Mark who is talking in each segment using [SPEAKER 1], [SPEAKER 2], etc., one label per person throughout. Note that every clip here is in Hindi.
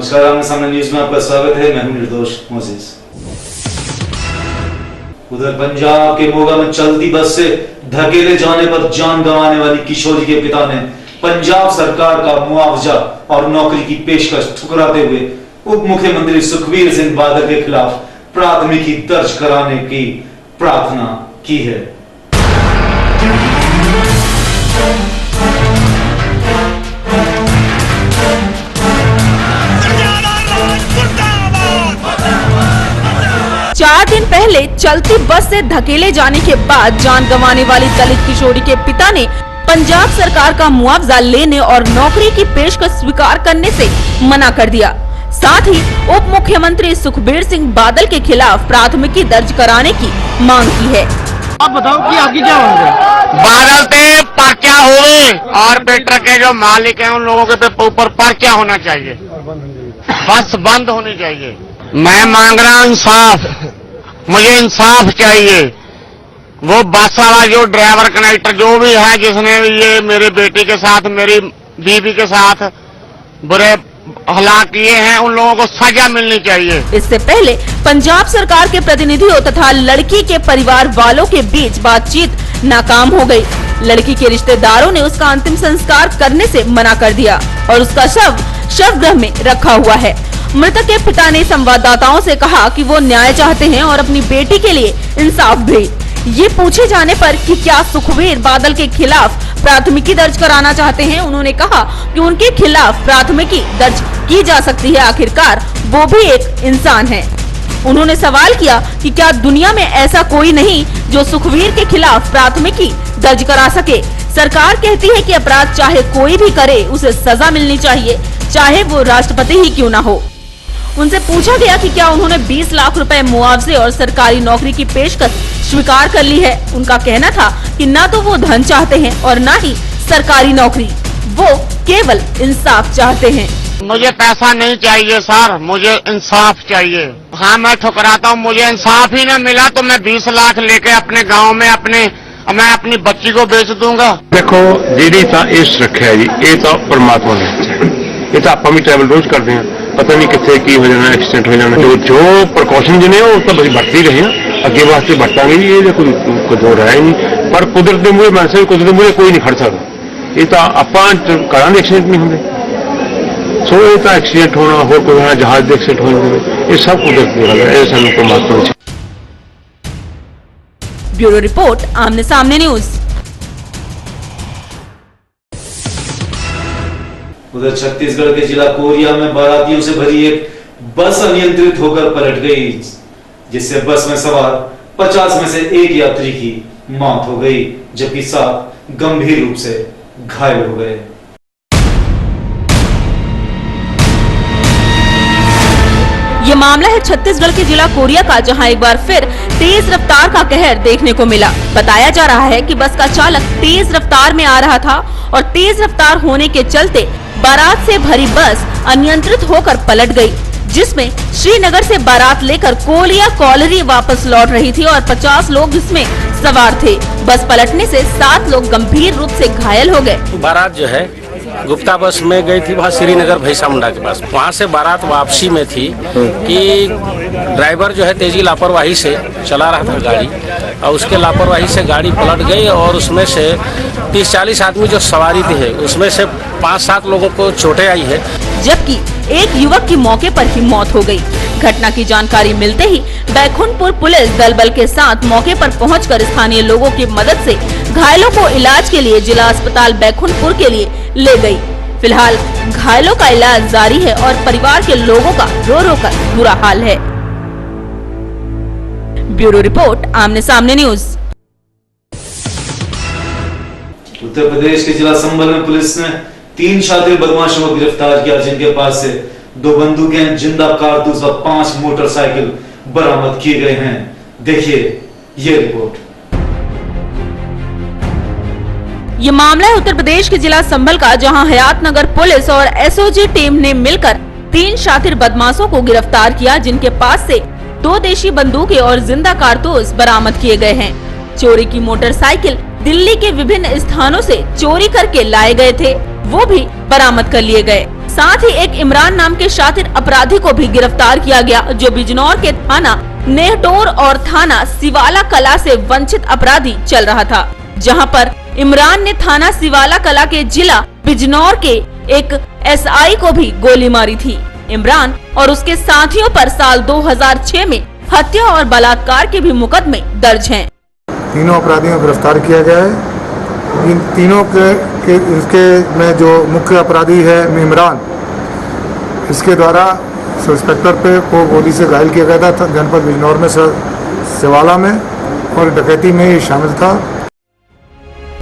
[SPEAKER 1] नमस्कार, आमने सामने न्यूज में आपका स्वागत है। मैं हूं निर्दोष मोजेस। उधर पंजाब के मोगा में चलती बस से धकेले जाने पर जान गंवाने वाली किशोरी के पिता ने पंजाब सरकार का मुआवजा और नौकरी की पेशकश ठुकराते हुए उप मुख्यमंत्री सुखबीर सिंह बादल के खिलाफ प्राथमिकी दर्ज कराने की प्रार्थना की है।
[SPEAKER 2] चार दिन पहले चलती बस से धकेले जाने के बाद जान गंवाने वाली दलित किशोरी के पिता ने पंजाब सरकार का मुआवजा लेने और नौकरी की पेशकश स्वीकार करने से मना कर दिया। साथ ही उप मुख्यमंत्री सुखबीर सिंह बादल के खिलाफ प्राथमिकी दर्ज कराने की मांग की है।
[SPEAKER 3] आप बताओ कि आपकी क्या मांग है?
[SPEAKER 4] बादल पे पर्चा हुए और ट्रैक्टर के जो मालिक हैं उन लोगों के ऊपर पर्चा होना चाहिए, बस बंद होनी चाहिए। मैं मांग रहा हूं इंसाफ, मुझे इंसाफ चाहिए। वो बस वाला जो ड्राइवर कनेक्टर जो भी है जिसने ये मेरे बेटे के साथ मेरी बीवी के साथ बुरे हालात किए हैं उन लोगों को सजा मिलनी चाहिए।
[SPEAKER 2] इससे पहले पंजाब सरकार के प्रतिनिधियों तथा लड़की के परिवार वालों के बीच बातचीत नाकाम हो गई। लड़की के रिश्तेदारों ने उसका अंतिम संस्कार करने से मना कर दिया और उसका शव गृह में रखा हुआ है। मृतक के पिता ने संवाददाताओं से कहा कि वो न्याय चाहते हैं और अपनी बेटी के लिए इंसाफ भी। ये पूछे जाने पर कि क्या सुखबीर बादल के खिलाफ प्राथमिकी दर्ज कराना चाहते हैं, उन्होंने कहा कि उनके खिलाफ प्राथमिकी दर्ज की जा सकती है, आखिरकार वो भी एक इंसान है। उन्होंने सवाल किया कि क्या दुनिया में ऐसा कोई नहीं जो सुखबीर के खिलाफ प्राथमिकी दर्ज करा सके। सरकार कहती है कि अपराध चाहे कोई भी करे उसे सजा मिलनी चाहिए, चाहे वो राष्ट्रपति ही क्यों न हो। उनसे पूछा गया कि क्या उन्होंने 20 लाख रुपए मुआवजे और सरकारी नौकरी की पेशकश स्वीकार कर ली है। उनका कहना था कि न तो वो धन चाहते हैं और न ही सरकारी नौकरी, वो केवल इंसाफ चाहते हैं।
[SPEAKER 4] मुझे पैसा नहीं चाहिए सर, मुझे इंसाफ चाहिए। हाँ, मैं ठुकराता हूँ, मुझे इंसाफ ही न मिला तो मैं 20 लाख लेके अपने गाँव में मैं अपनी बच्ची को बेच दूंगा।
[SPEAKER 5] देखो जी इस रखा है जी, ये तो परमात्मा ने, ये तो आप भी ट्रैवल रोज करते हैं, पता नहीं कितने की हो जाना, एक्सीडेंट हो जाना। जो प्रिकॉशन जिन्हें वो तो बस बरती रहे हैं, अगे वास्ते बरतांगे। ये कोई दो रहा ही नहीं, पर कुदरत के मूहरे मन से कुदरत मूहरे कोई नहीं खड़ सकता। ये तो आप करा एक्सीडेंट नहीं होंगे। सो ये तो एक्सीडेंट होना हो कोई होना, जहाज एक्सीडेंट होने, ये सब कुदरत की गल है, सानू परमात्मा ने।
[SPEAKER 2] ब्यूरो रिपोर्ट, आमने सामने न्यूज।
[SPEAKER 1] उधर छत्तीसगढ़ के जिला कोरिया में बारातियों से भरी एक बस अनियंत्रित होकर पलट गई, जिससे बस में सवार 50 में से एक यात्री की मौत हो गई, जबकि 7 गंभीर रूप से घायल हो गए।
[SPEAKER 2] ये मामला है छत्तीसगढ़ के जिला कोरिया का, जहां एक बार फिर तेज रफ्तार का कहर देखने को मिला। बताया जा रहा है कि बस का चालक तेज रफ्तार में आ रहा था और तेज रफ्तार होने के चलते बारात से भरी बस अनियंत्रित होकर पलट गई, जिसमें श्रीनगर से बारात लेकर कोलिया कॉलोनी वापस लौट रही थी और 50 लोग इसमें सवार थे। बस पलटने से 7 लोग गंभीर रूप से घायल हो गए।
[SPEAKER 6] बारात जो है गुप्ता बस में गई थी वहाँ श्रीनगर भैसा मुंडा के पास। वहाँ से बारात वापसी में थी कि ड्राइवर जो है तेजी लापरवाही से चला रहा था गाड़ी और उसके लापरवाही से गाड़ी पलट गई और उसमें से 30-40 आदमी जो सवारी थे उसमें से 5-7 लोगों को चोटें आई है,
[SPEAKER 2] जबकि एक युवक की मौके पर ही मौत हो गई। घटना की जानकारी मिलते ही बैकुंठपुर पुलिस दल बल के साथ मौके पर पहुंचकर स्थानीय लोगों की मदद से घायलों को इलाज के लिए जिला अस्पताल बैकुंठपुर के लिए ले गई। फिलहाल घायलों का इलाज जारी है और परिवार के लोगों का रो रो कर बुरा हाल है। ब्यूरो रिपोर्ट, आमने सामने न्यूज।
[SPEAKER 1] उत्तर प्रदेश के जिला संभल में पुलिस ने 3 शातिर बदमाशों को गिरफ्तार किया, जिनके पास से 2 बंदूकें, जिंदा कारतूस व 5 मोटरसाइकिल बरामद किए गए हैं। देखिए ये रिपोर्ट।
[SPEAKER 2] ये मामला है उत्तर प्रदेश के जिला संभल का, जहां हयातनगर पुलिस और एसओजी टीम ने मिलकर 3 शातिर बदमाशों को गिरफ्तार किया, जिनके पास से 2 देशी बंदूकें और जिंदा कारतूस बरामद किए गए हैं। चोरी की मोटरसाइकिल दिल्ली के विभिन्न स्थानों से चोरी करके लाए गए थे, वो भी बरामद कर लिए गए। साथ ही एक इमरान नाम के शातिर अपराधी को भी गिरफ्तार किया गया, जो बिजनौर के थाना नेहटोर और थाना सिवाला कला से वंचित अपराधी चल रहा था, जहां पर इमरान ने थाना सिवाला कला के जिला बिजनौर के एक एसआई को भी गोली मारी थी। इमरान और उसके साथियों पर साल 2006 में हत्या और बलात्कार के भी मुकदमे दर्ज हैं।
[SPEAKER 7] तीनों अपराधियों को गिरफ्तार किया गया है। इन तीनों इसके में जो मुख्य अपराधी है इमरान, इसके द्वारा सब इंस्पेक्टर को गोली से घायल किया गया था जनपद बिजनौर में सिवाला में, और डकैती में ये शामिल था।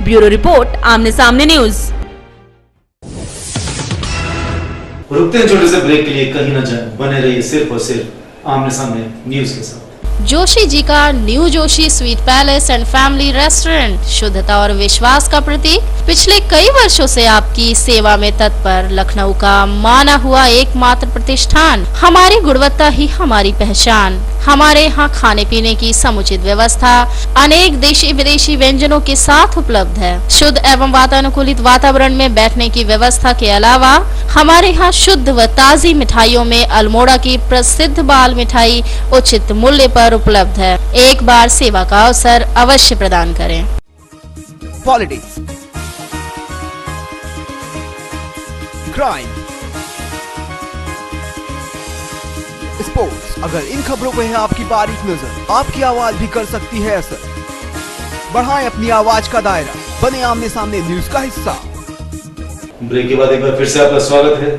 [SPEAKER 2] ब्यूरो रिपोर्ट, आमने सामने न्यूज।
[SPEAKER 1] रुकते हैं छोटे से ब्रेक के लिए, कहीं न जाएं, बने रहिए सिर्फ और सिर्फ आमने सामने न्यूज के साथ।
[SPEAKER 8] जोशी जी का new Joshi sweet palace and family restaurant शुद्धता और विश्वास का प्रतीक, पिछले कई वर्षों से आपकी सेवा में तत्पर, लखनऊ का माना हुआ एकमात्र प्रतिष्ठान। हमारी गुणवत्ता ही हमारी पहचान। हमारे यहाँ खाने पीने की समुचित व्यवस्था अनेक देशी विदेशी व्यंजनों के साथ उपलब्ध है। शुद्ध एवं वातानुकूलित वातावरण में बैठने की व्यवस्था के अलावा हमारे यहाँ शुद्ध व ताज़ी मिठाइयों में अल्मोड़ा की प्रसिद्ध बाल मिठाई उचित मूल्य पर उपलब्ध है। एक बार सेवा का अवसर अवश्य प्रदान करें।
[SPEAKER 9] पॉलिटिक्स, क्राइम, स्पोर्ट्स, अगर इन खबरों पे है आपकी बारीक नजर, आपकी आवाज भी कर सकती है असर। बढ़ाएं अपनी आवाज का दायरा, बने आमने सामने न्यूज का हिस्सा।
[SPEAKER 1] ब्रेक के बाद एक बार फिर से आपका स्वागत है।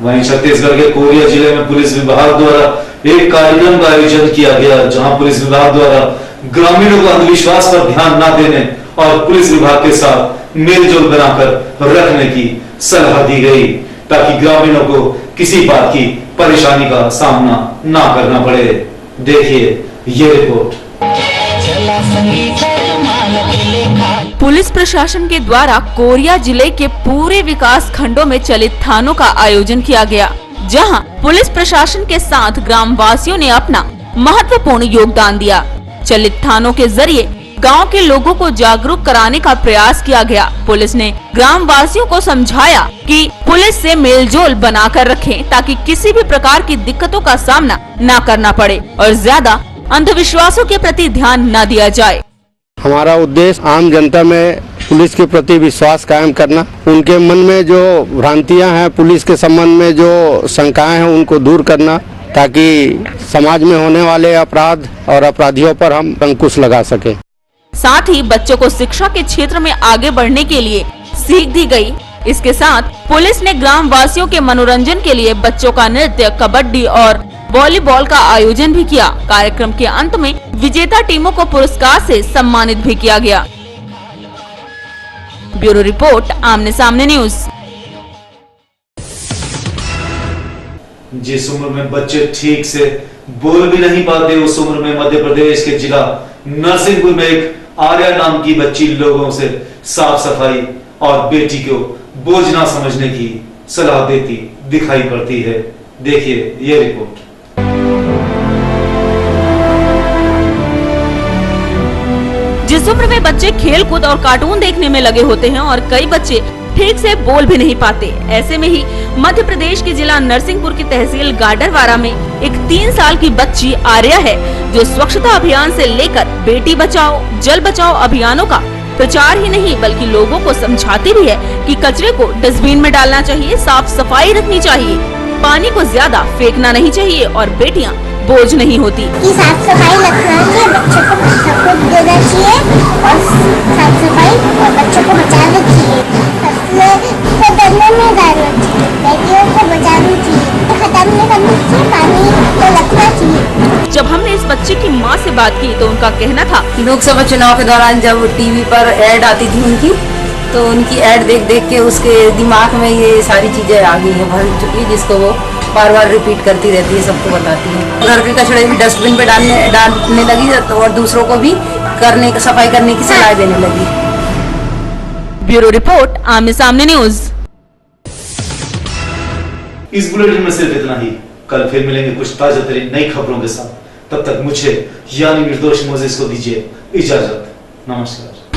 [SPEAKER 1] वहीं छत्तीसगढ़ के कोरिया जिले में पुलिस विभाग द्वारा एक कार्यक्रम का आयोजन किया गया, जहां पुलिस विभाग द्वारा ग्रामीणों को अंधविश्वास पर ध्यान न देने और पुलिस विभाग के साथ मेलजोल बनाकर रखने की सलाह दी गई, ताकि ग्रामीणों को किसी बात की परेशानी का सामना ना करना पड़े। देखिए ये रिपोर्ट।
[SPEAKER 2] पुलिस प्रशासन के द्वारा कोरिया जिले के पूरे विकास खंडों में चलित थानों का आयोजन किया गया, जहां पुलिस प्रशासन के साथ ग्राम वासियों ने अपना महत्वपूर्ण योगदान दिया। चलित थानों के जरिए गांव के लोगों को जागरूक कराने का प्रयास किया गया। पुलिस ने ग्राम वासियों को समझाया कि पुलिस से मेलजोल बनाकर रखें, ताकि किसी भी प्रकार की दिक्कतों का सामना न करना पड़े और ज्यादा अंधविश्वासों के प्रति ध्यान न दिया जाए।
[SPEAKER 3] हमारा उद्देश्य आम जनता में पुलिस के प्रति विश्वास कायम करना, उनके मन में जो भ्रांतियां हैं, पुलिस के संबंध में जो शंकाएं हैं, उनको दूर करना, ताकि समाज में होने वाले अपराध और अपराधियों पर हम अंकुश लगा सकें।
[SPEAKER 2] साथ ही बच्चों को शिक्षा के क्षेत्र में आगे बढ़ने के लिए सीख दी गई। इसके साथ पुलिस ने ग्राम वासियों के मनोरंजन के लिए बच्चों का नृत्य, कबड्डी और वॉलीबॉल का आयोजन भी किया। कार्यक्रम के अंत में विजेता टीमों को पुरस्कार से सम्मानित भी किया गया। ब्यूरो रिपोर्ट, आमने सामने न्यूज।
[SPEAKER 1] जिस उम्र में बच्चे ठीक से बोल भी नहीं पाते, उस उम्र में मध्य प्रदेश के जिला नरसिंहपुर में एक आर्या नाम की बच्ची लोगों से साफ सफाई और बेटी को बोझ ना समझने की सलाह देती दिखाई पड़ती है। देखिए ये रिपोर्ट।
[SPEAKER 2] जिस उम्र में बच्चे खेल कूद और कार्टून देखने में लगे होते हैं और कई बच्चे ठीक से बोल भी नहीं पाते, ऐसे में ही मध्य प्रदेश के जिला नरसिंहपुर की तहसील गाडरवारा में एक 3 साल की बच्ची आर्या है, जो स्वच्छता अभियान से लेकर बेटी बचाओ, जल बचाओ अभियानों का प्रचार ही नहीं बल्कि लोगों को समझाती भी है कि कचरे को डस्टबिन में डालना चाहिए, साफ सफाई रखनी चाहिए, पानी को ज्यादा फेंकना नहीं चाहिए और बेटियां बोझ नहीं होती।
[SPEAKER 10] साफ सफाई रखना चाहिए, बच्चों को सबको देना चाहिए और साफ सफाई और बच्चों को बचाना चाहिए। तो डरने में डालना चाहिए, बेटियों को बचाना चाहिए, खत्म नहीं करना चाहिए, पानी तो रखना चाहिए।
[SPEAKER 2] जब हमने इस बच्चे की मां से बात की तो उनका कहना था,
[SPEAKER 11] लोकसभा चुनाव के दौरान जब टीवी पर ऐड आती थी उनकी, तो उनकी ऐड देख देख के उसके दिमाग में ये सारी चीजें आ गई हैं, भर चुकी है, जिसको वो बार बार रिपीट करती रहती है, सबको बताती है। घर के कचड़े भी डस्टबिन पे डालने लगी और दूसरों को भी सफाई करने की सलाह देने लगी।
[SPEAKER 2] ब्यूरो रिपोर्ट, आमने सामने न्यूज।
[SPEAKER 1] इस बुलेटिन में सिर्फ इतना ही। कल फिर मिलेंगे कुछ ताजा तरीन नई खबरों के साथ। तब तक मुझे यानी निर्दोष मोजेस को दीजिए इजाजत। नमस्कार।